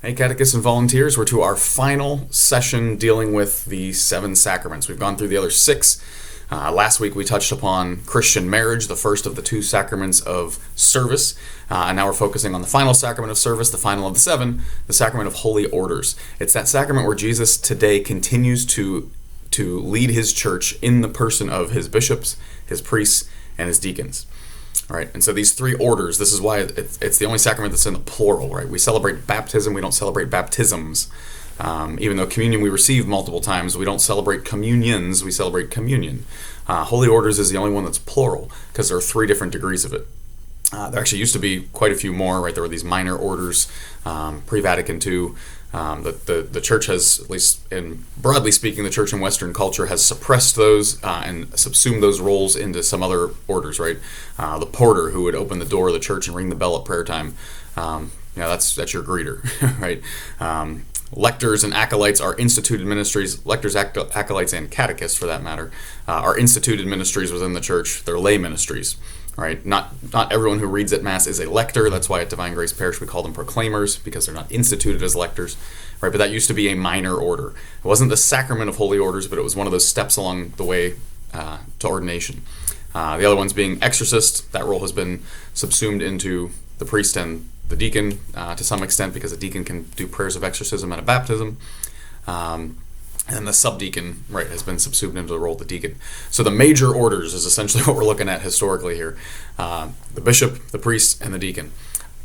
Hey, catechists and volunteers, we're to our final session dealing with the 7 sacraments. We've gone through the other 6. Last week we touched upon Christian marriage, the first of the 2 sacraments of service. And now we're focusing on the final sacrament of service, the final of the 7, the sacrament of holy orders. It's that sacrament where Jesus today continues to lead his church in the person of his bishops, his priests, and his deacons. All right, and so these 3 orders, this is why it's the only sacrament that's in the plural, right? We celebrate baptism, we don't celebrate baptisms. Even though communion we receive multiple times, we don't celebrate communions, we celebrate communion. Holy orders is the only one that's plural, because there are 3 different degrees of it. There actually used to be quite a few more, right? There were these minor orders, pre-Vatican II. The church has, at least broadly speaking, the church in Western culture has suppressed those and subsumed those roles into some other orders, right? The porter who would open the door of the church and ring the bell at prayer time, that's your greeter, right? Lectors and acolytes are instituted ministries. Lectors, acolytes, and catechists, for that matter, are instituted ministries within the church. They're lay ministries. Right? Not everyone who reads at Mass is a lector. That's why at Divine Grace Parish we call them proclaimers, because they're not instituted as lectors. Right? But that used to be a minor order. It wasn't the sacrament of holy orders, but it was one of those steps along the way to ordination. The other ones being exorcist. That role has been subsumed into the priest and the deacon to some extent, because a deacon can do prayers of exorcism at a baptism. And the subdeacon, right, has been subsumed into the role of the deacon. So the major orders is essentially what we're looking at historically here. The bishop, the priest, and the deacon.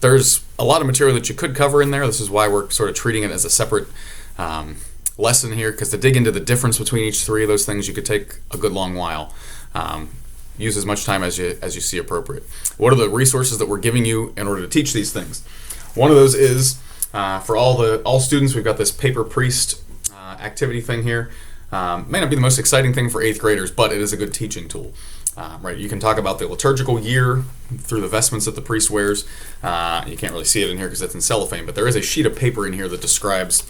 There's a lot of material that you could cover in there. This is why we're sort of treating it as a separate lesson here, because to dig into the difference between each 3 of those things, you could take a good long while. Use as much time as you see appropriate. What are the resources that we're giving you in order to teach these things? One of those is, for all students, we've got this paper priest activity thing here. May not be the most exciting thing for 8th graders, but it is a good teaching tool. Right? You can talk about the liturgical year through the vestments that the priest wears. You can't really see it in here because it's in cellophane, but there is a sheet of paper in here that describes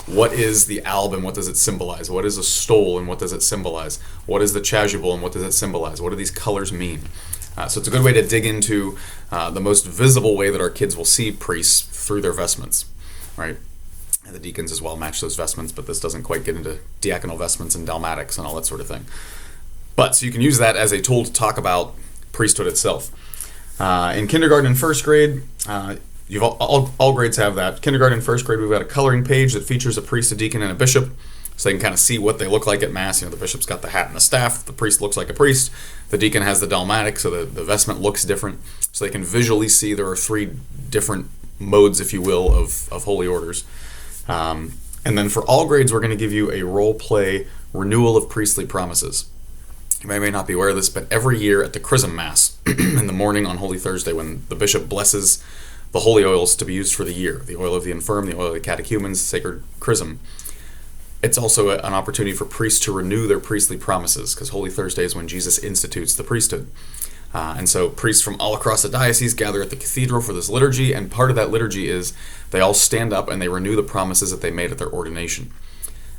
what is the alb and what does it symbolize? What is a stole and what does it symbolize? What is the chasuble and what does it symbolize? What do these colors mean? So it's a good way to dig into the most visible way that our kids will see priests through their vestments, right? And the deacons as well match those vestments, but this doesn't quite get into diaconal vestments and dalmatics and all that sort of thing. But so you can use that as a tool to talk about priesthood itself. In kindergarten and first grade, all grades have that. Kindergarten and first grade, we've got a coloring page that features a priest, a deacon, and a bishop, so they can kind of see what they look like at Mass. The bishop's got the hat and the staff. The priest looks like a priest. The deacon has the dalmatic, so the vestment looks different. So they can visually see there are 3 different modes, if you will, of holy orders. And then for all grades, we're going to give you a role play renewal of priestly promises. You may not be aware of this, but every year at the Chrism Mass in the morning on Holy Thursday, when the bishop blesses the holy oils to be used for the year, the oil of the infirm, the oil of the catechumens, sacred chrism, it's also an opportunity for priests to renew their priestly promises, because Holy Thursday is when Jesus institutes the priesthood. And so priests from all across the diocese gather at the cathedral for this liturgy, and part of that liturgy is they all stand up and they renew the promises that they made at their ordination.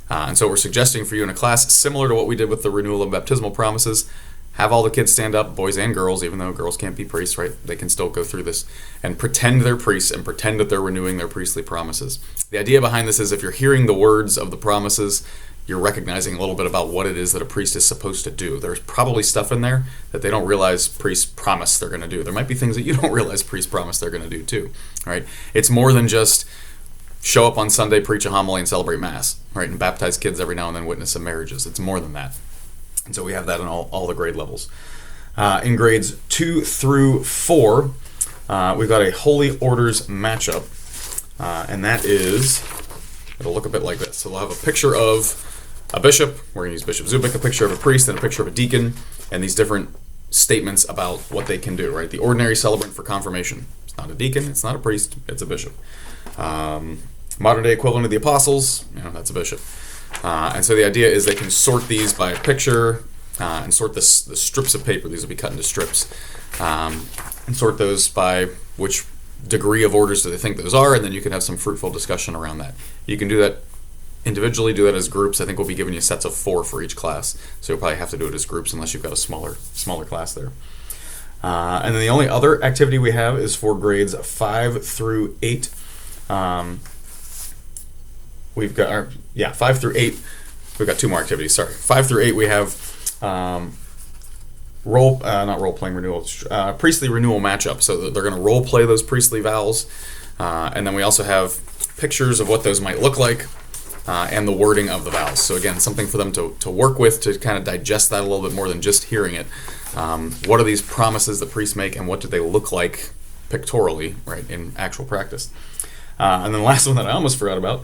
And so we're suggesting for you in a class, similar to what we did with the renewal of baptismal promises, have all the kids stand up, boys and girls, even though girls can't be priests, right? They can still go through this and pretend they're priests and pretend that they're renewing their priestly promises. The idea behind this is if you're hearing the words of the promises, you're recognizing a little bit about what it is that a priest is supposed to do. There's probably stuff in there that they don't realize priests promise they're going to do. There might be things that you don't realize priests promise they're going to do too, right? It's more than just show up on Sunday, preach a homily, and celebrate Mass, right? And baptize kids every now and then, witness some marriages. It's more than that. And so we have that in all the grade levels. In grades 2 through 4, we've got a Holy Orders matchup, and that is, it'll look a bit like this. So we'll have a picture of a bishop, we're going to use Bishop Zubik, a picture of a priest, and a picture of a deacon, and these different statements about what they can do, right? The ordinary celebrant for confirmation. It's not a deacon, it's not a priest, it's a bishop. Modern day equivalent of the apostles, that's a bishop. And so the idea is they can sort these by a picture and sort the strips of paper. These will be cut into strips. And sort those by which degree of orders do they think those are, and then you can have some fruitful discussion around that. You can do that individually, do that as groups. I think we'll be giving you sets of 4 for each class, so you'll probably have to do it as groups unless you've got a smaller class there. And then the only other activity we have is for grades 5 through 8. we've got 5 through 8. We've got 2 more activities. Sorry, 5 through 8. We have not role playing renewal, priestly renewal matchup. So they're going to role play those priestly vows, and then we also have pictures of what those might look like, and the wording of the vows. So again, something for them to work with, to kind of digest that a little bit more than just hearing it. What are these promises that priests make, and what do they look like pictorially, right, in actual practice? And then the last one that I almost forgot about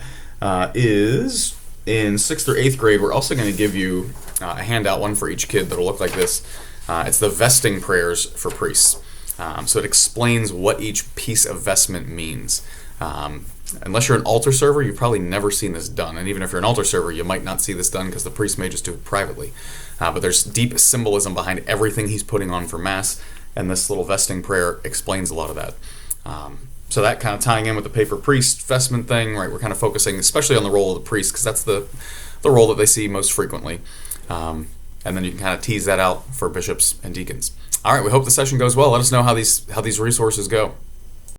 is in 6th or 8th grade. We're also going to give you a handout, one for each kid, that'll look like this. It's the vesting prayers for priests. So it explains what each piece of vestment means. Unless you're an altar server, you've probably never seen this done. And even if you're an altar server, you might not see this done because the priest may just do it privately. But there's deep symbolism behind everything he's putting on for Mass, and this little vesting prayer explains a lot of that. So that kind of tying in with the paper priest vestment thing, right? We're kind of focusing especially on the role of the priest, because that's the role that they see most frequently. And then you can kind of tease that out for bishops and deacons. All right, we hope the session goes well. Let us know how these resources go.